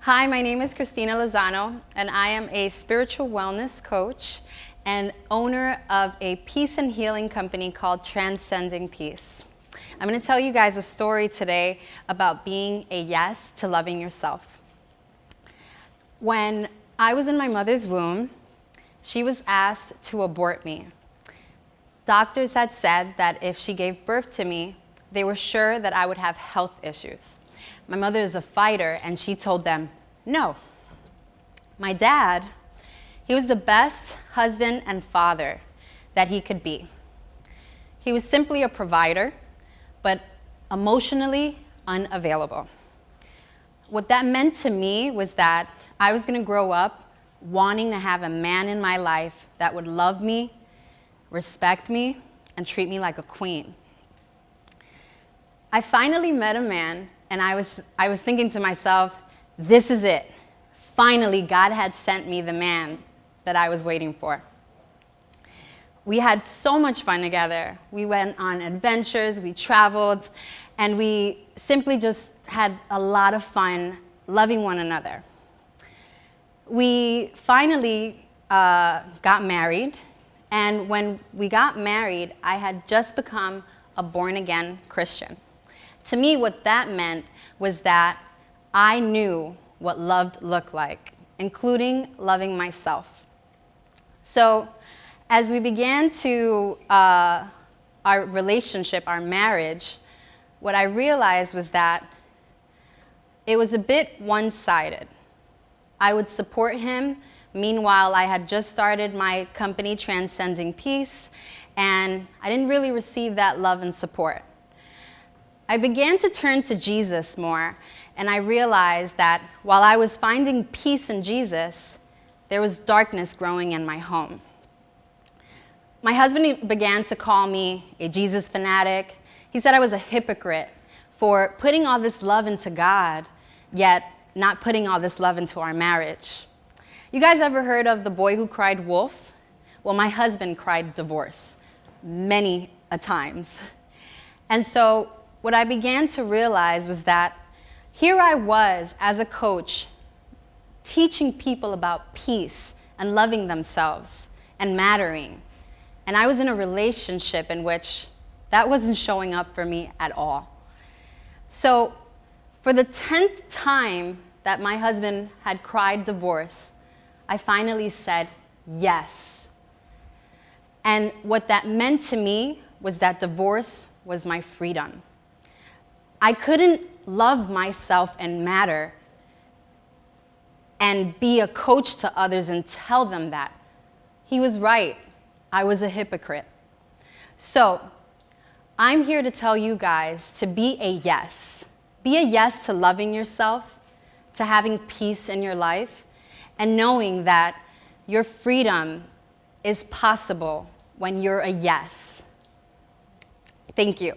Hi, my name is Kristina Lozano, and I am a spiritual wellness coach and owner of a peace and healing company called Transcending Peace. I'm going to tell you guys a story today about being a yes to loving yourself. When I was in my mother's womb, she was asked to abort me. Doctors had said that if she gave birth to me, they were sure that I would have health issues. My mother is a fighter, and she told them no. My dad, he was the best husband and father that he could be. He was simply a provider, but emotionally unavailable. What that meant to me was that I was going to grow up wanting to have a man in my life that would love me, respect me, and treat me like a queen. I finally met a man, and I was thinking to myself, this is it. Finally, God had sent me the man that I was waiting for. We had so much fun together. We went on adventures, we traveled, and we simply just had a lot of fun loving one another. We finally got married, and when we got married, I had just become a born-again Christian. To me, what that meant was that I knew what love looked like, including loving myself. So as we began to our relationship, our marriage, what I realized was that it was a bit one-sided. I would support him. Meanwhile, I had just started my company, Transcending Peace, and I didn't really receive that love and support. I began to turn to Jesus more, and I realized that while I was finding peace in Jesus, there was darkness growing in my home. My husband began to call me a Jesus fanatic. He said I was a hypocrite for putting all this love into God, yet not putting all this love into our marriage. You guys ever heard of the boy who cried wolf? Well, my husband cried divorce many a times. And so what I began to realize was that here I was as a coach teaching people about peace and loving themselves and mattering. And I was in a relationship in which that wasn't showing up for me at all. So for the 10th time that my husband had cried divorce, I finally said yes. And what that meant to me was that divorce was my freedom. I couldn't love myself and matter and be a coach to others and tell them that. He was right. I was a hypocrite. So I'm here to tell you guys to be a yes. Be a yes to loving yourself, to having peace in your life, and knowing that your freedom is possible when you're a yes. Thank you.